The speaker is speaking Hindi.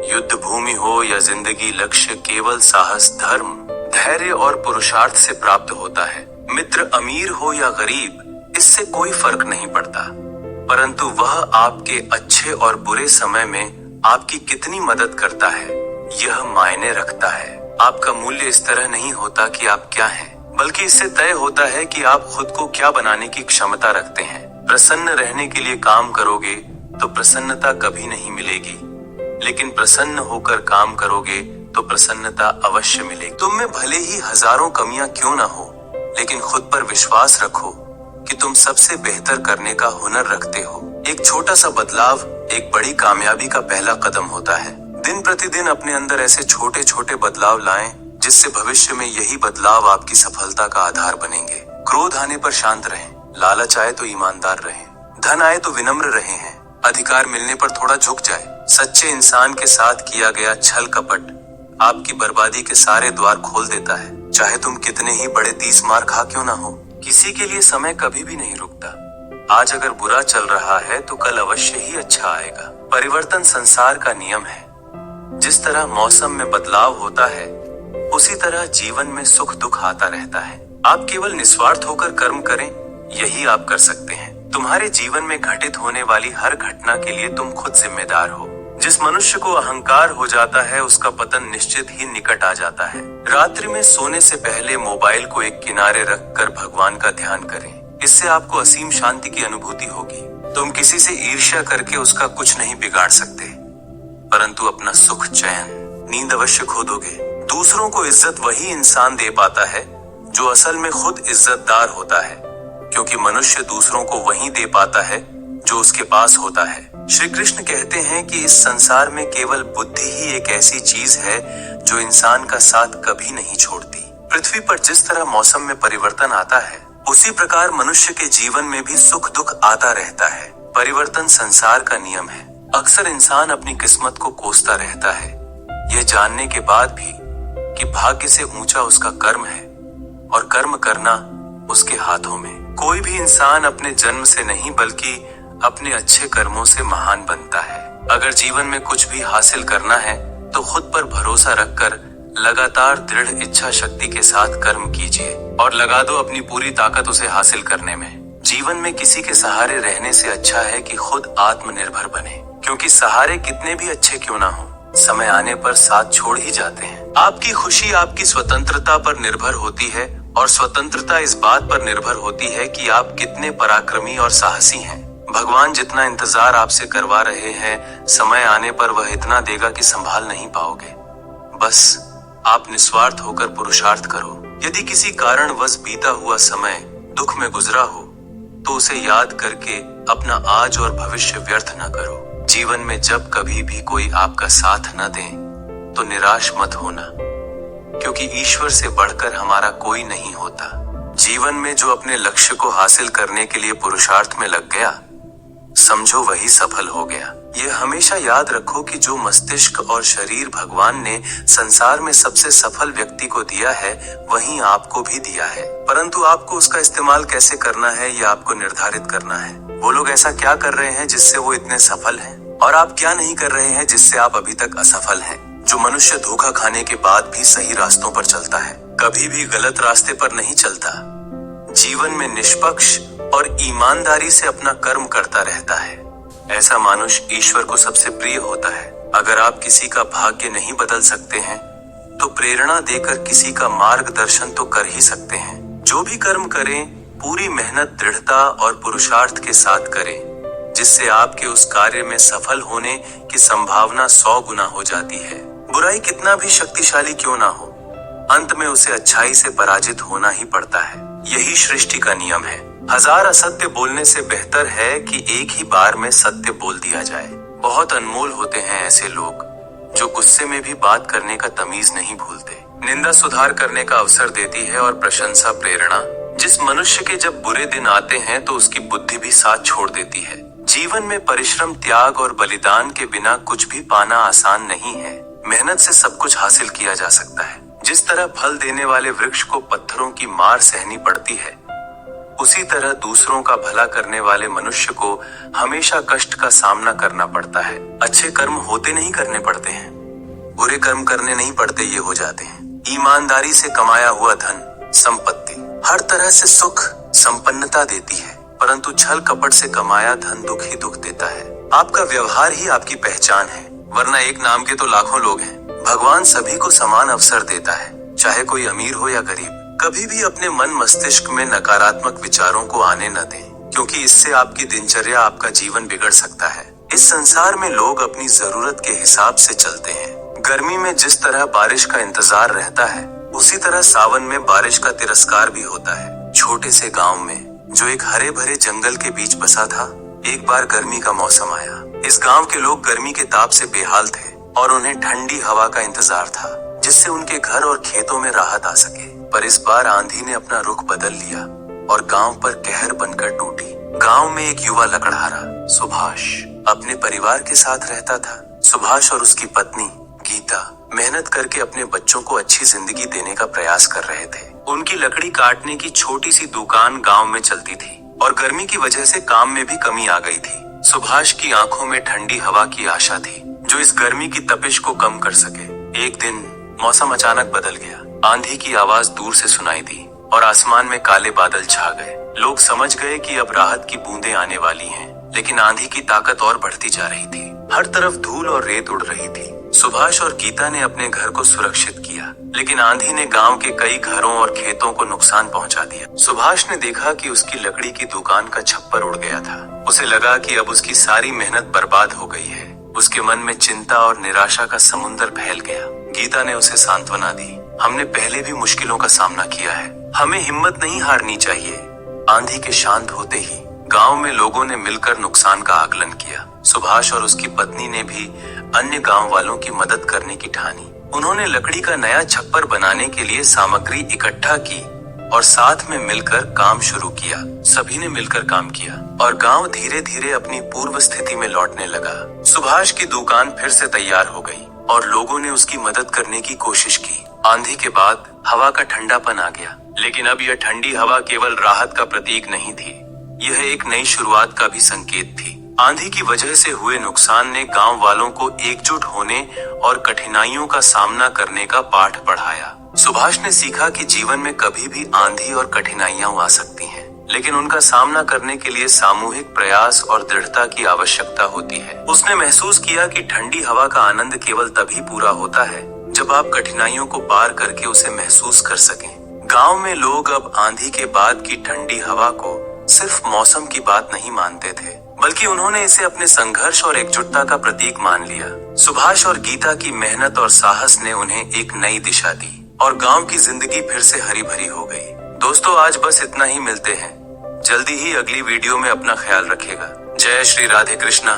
युद्ध भूमि हो या जिंदगी, लक्ष्य केवल साहस, धर्म, धैर्य और पुरुषार्थ से प्राप्त होता है। मित्र अमीर हो या गरीब, इससे कोई फर्क नहीं पड़ता, परंतु वह आपके अच्छे और बुरे समय में आपकी कितनी मदद करता है, यह मायने रखता है। आपका मूल्य इस तरह नहीं होता कि आप क्या हैं, बल्कि इससे तय होता है कि आप खुद को क्या बनाने की क्षमता रखते हैं। प्रसन्न रहने के लिए काम करोगे तो प्रसन्नता कभी नहीं मिलेगी, लेकिन प्रसन्न होकर काम करोगे तो प्रसन्नता अवश्य मिलेगी। तुम में भले ही हजारों कमियां क्यों ना हो, लेकिन खुद पर विश्वास रखो कि तुम सबसे बेहतर करने का हुनर रखते हो। एक छोटा सा बदलाव एक बड़ी कामयाबी का पहला कदम होता है। दिन प्रतिदिन अपने अंदर ऐसे छोटे छोटे बदलाव लाएं, जिससे भविष्य में यही बदलाव आपकी सफलता का आधार बनेंगे। क्रोध आने पर शांत रहें, लालच आए तो ईमानदार रहें, धन आए तो विनम्र रहें, अधिकार मिलने पर थोड़ा झुक जाए। सच्चे इंसान के साथ किया गया छल कपट आपकी बर्बादी के सारे द्वार खोल देता है, चाहे तुम कितने ही बड़े 30 मार खा क्यों ना हो। किसी के लिए समय कभी भी नहीं रुकता। आज अगर बुरा चल रहा है तो कल अवश्य ही अच्छा आएगा। परिवर्तन संसार का नियम है। जिस तरह मौसम में बदलाव होता है, उसी तरह जीवन में सुख दुख आता रहता है। आप केवल निस्वार्थ होकर कर्म करें, यही आप कर सकते हैं। तुम्हारे जीवन में घटित होने वाली हर घटना के लिए तुम खुद जिम्मेदार हो। जिस मनुष्य को अहंकार हो जाता है, उसका पतन निश्चित ही निकट आ जाता है। रात्रि में सोने से पहले मोबाइल को एक किनारे रखकर भगवान का ध्यान करें। इससे आपको असीम शांति की अनुभूति होगी। तुम किसी से ईर्ष्या करके उसका कुछ नहीं बिगाड़ सकते, परंतु अपना सुख, चैन, नींद अवश्य खो दोगे। दूसरों को इज्जत वही इंसान दे पाता है जो असल में खुद इज्जतदार होता है, क्योंकि मनुष्य दूसरों को वही दे पाता है जो उसके पास होता है। श्री कृष्ण कहते हैं कि इस संसार में केवल बुद्धि ही एक ऐसी चीज है जो इंसान का साथ कभी नहीं छोड़ती। पृथ्वी पर जिस तरह मौसम में परिवर्तन आता है, उसी प्रकार मनुष्य के जीवन में भी सुख दुख आता रहता है। परिवर्तन संसार का नियम है। अक्सर इंसान अपनी किस्मत को कोसता रहता है, यह जानने के बाद भी कि भाग्य से ऊंचा उसका कर्म है और कर्म करना उसके हाथों में। कोई भी इंसान अपने जन्म से नहीं, बल्कि अपने अच्छे कर्मों से महान बनता है। अगर जीवन में कुछ भी हासिल करना है तो खुद पर भरोसा रखकर लगातार दृढ़ इच्छा शक्ति के साथ कर्म कीजिए और लगा दो अपनी पूरी ताकत उसे हासिल करने में। जीवन में किसी के सहारे रहने से अच्छा है कि खुद आत्मनिर्भर बने, क्योंकि सहारे कितने भी अच्छे क्यों ना हो, समय आने पर साथ छोड़ ही जाते हैं। आपकी खुशी आपकी स्वतंत्रता पर निर्भर होती है और स्वतंत्रता इस बात पर निर्भर होती है कि आप कितने पराक्रमी और साहसी हैं। भगवान जितना इंतजार आपसे करवा रहे हैं, समय आने पर वह इतना देगा कि संभाल नहीं पाओगे। बस आप निस्वार्थ होकर पुरुषार्थ करो। यदि किसी कारणवश बीता हुआ समय दुख में गुजरा हो, तो उसे याद करके अपना आज और भविष्य व्यर्थ न करो। जीवन में जब कभी भी कोई आपका साथ न दे तो निराश मत होना, क्योंकि ईश्वर से बढ़कर हमारा कोई नहीं होता। जीवन में जो अपने लक्ष्य को हासिल करने के लिए पुरुषार्थ में लग गया, समझो वही सफल हो गया। यह हमेशा याद रखो कि जो मस्तिष्क और शरीर भगवान ने संसार में सबसे सफल व्यक्ति को दिया है, वही आपको भी दिया है, परंतु आपको उसका इस्तेमाल कैसे करना है यह आपको निर्धारित करना है। वो लोग ऐसा क्या कर रहे हैं जिससे वो इतने सफल हैं, और आप क्या नहीं कर रहे हैं जिससे आप अभी तक असफल हैं। जो मनुष्य धोखा खाने के बाद भी सही रास्तों पर चलता है, कभी भी गलत रास्ते पर नहीं चलता। जीवन में निष्पक्ष और ईमानदारी से अपना कर्म करता रहता है, ऐसा मनुष्य ईश्वर को सबसे प्रिय होता है। अगर आप किसी का भाग्य नहीं बदल सकते हैं, तो प्रेरणा देकर किसी का मार्गदर्शन तो कर ही सकते हैं। जो भी कर्म करें, पूरी मेहनत, दृढ़ता और पुरुषार्थ के साथ करें, जिससे आपके उस कार्य में सफल होने की संभावना 100 गुना हो जाती है। बुराई कितना भी शक्तिशाली क्यों ना हो, अंत में उसे अच्छाई से पराजित होना ही पड़ता है। यही सृष्टि का नियम है। 1000 असत्य बोलने से बेहतर है कि एक ही बार में सत्य बोल दिया जाए। बहुत अनमोल होते हैं ऐसे लोग जो गुस्से में भी बात करने का तमीज नहीं भूलते। निंदा सुधार करने का अवसर देती है और प्रशंसा प्रेरणा। जिस मनुष्य के जब बुरे दिन आते हैं तो उसकी बुद्धि भी साथ छोड़ देती है। जीवन में परिश्रम, त्याग और बलिदान के बिना कुछ भी पाना आसान नहीं है। मेहनत से सब कुछ हासिल किया जा सकता है। जिस तरह फल देने वाले वृक्ष को पत्थरों की मार सहनी पड़ती है, उसी तरह दूसरों का भला करने वाले मनुष्य को हमेशा कष्ट का सामना करना पड़ता है। अच्छे कर्म होते नहीं करने पड़ते हैं, बुरे कर्म करने नहीं पड़ते, ये हो जाते हैं। ईमानदारी से कमाया हुआ धन, संपत्ति हर तरह से सुख संपन्नता देती है, परंतु छल कपट से कमाया धन दुख ही दुख देता है। आपका व्यवहार ही आपकी पहचान है, वरना एक नाम के तो लाखों लोग हैं। भगवान सभी को समान अवसर देता है, चाहे कोई अमीर हो या गरीब। कभी भी अपने मन मस्तिष्क में नकारात्मक विचारों को आने न दें, क्योंकि इससे आपकी दिनचर्या, आपका जीवन बिगड़ सकता है। इस संसार में लोग अपनी जरूरत के हिसाब से चलते हैं। गर्मी में जिस तरह बारिश का इंतजार रहता है, उसी तरह सावन में बारिश का तिरस्कार भी होता है। छोटे से गांव में जो एक हरे भरे जंगल के बीच बसा था, एक बार गर्मी का मौसम आया। इस गांव के लोग गर्मी के ताप से बेहाल थे और उन्हें ठंडी हवा का इंतजार था, जिससे उनके घर और खेतों में राहत आ सके। पर इस बार आंधी ने अपना रुख बदल लिया और गांव पर कहर बनकर टूटी। गांव में एक युवा लकड़हारा सुभाष अपने परिवार के साथ रहता था। सुभाष और उसकी पत्नी गीता मेहनत करके अपने बच्चों को अच्छी जिंदगी देने का प्रयास कर रहे थे। उनकी लकड़ी काटने की छोटी सी दुकान गांव में चलती थी और गर्मी की वजह से काम में भी कमी आ गई थी। सुभाष की आंखों में ठंडी हवा की आशा थी, जो इस गर्मी की तपिश को कम कर सके। एक दिन मौसम अचानक बदल गया। आंधी की आवाज दूर से सुनाई दी और आसमान में काले बादल छा गए। लोग समझ गए कि अब राहत की बूंदें आने वाली हैं, लेकिन आंधी की ताकत और बढ़ती जा रही थी। हर तरफ धूल और रेत उड़ रही थी। सुभाष और गीता ने अपने घर को सुरक्षित किया, लेकिन आंधी ने गांव के कई घरों और खेतों को नुकसान पहुंचा दिया। सुभाष ने देखा कि उसकी लकड़ी की दुकान का छप्पर उड़ गया था। उसे लगा कि अब उसकी सारी मेहनत बर्बाद हो गई है। उसके मन में चिंता और निराशा का समुद्र फैल गया। गीता ने उसे सांत्वना दी, हमने पहले भी मुश्किलों का सामना किया है, हमें हिम्मत नहीं हारनी चाहिए। आंधी के शांत होते ही गांव में लोगों ने मिलकर नुकसान का आकलन किया। सुभाष और उसकी पत्नी ने भी अन्य गांव वालों की मदद करने की ठानी। उन्होंने लकड़ी का नया छप्पर बनाने के लिए सामग्री इकट्ठा की और साथ में मिलकर काम शुरू किया। सभी ने मिलकर काम किया और गांव धीरे धीरे अपनी पूर्व स्थिति में लौटने लगा। सुभाष की दुकान फिर से तैयार हो गई और लोगों ने उसकी मदद करने की कोशिश की। आंधी के बाद हवा का ठंडापन आ गया, लेकिन अब यह ठंडी हवा केवल राहत का प्रतीक नहीं थी, यह एक नई शुरुआत का भी संकेत थी। आंधी की वजह से हुए नुकसान ने गांव वालों को एकजुट होने और कठिनाइयों का सामना करने का पाठ पढ़ाया। सुभाष ने सीखा कि जीवन में कभी भी आंधी और कठिनाइयां आ सकती हैं, लेकिन उनका सामना करने के लिए सामूहिक प्रयास और दृढ़ता की आवश्यकता होती है। उसने महसूस किया कि ठंडी हवा का आनंद केवल तभी पूरा होता है जब आप कठिनाइयों को पार करके उसे महसूस कर सकें। गांव में लोग अब आंधी के बाद की ठंडी हवा को सिर्फ मौसम की बात नहीं मानते थे, बल्कि उन्होंने इसे अपने संघर्ष और एकजुटता का प्रतीक मान लिया। सुभाष और गीता की मेहनत और साहस ने उन्हें एक नई दिशा दी और गांव की जिंदगी फिर से हरी भरी हो गई। दोस्तों, आज बस इतना ही, मिलते हैं जल्दी ही अगली वीडियो में। अपना ख्याल रखिएगा। जय श्री राधे कृष्णा।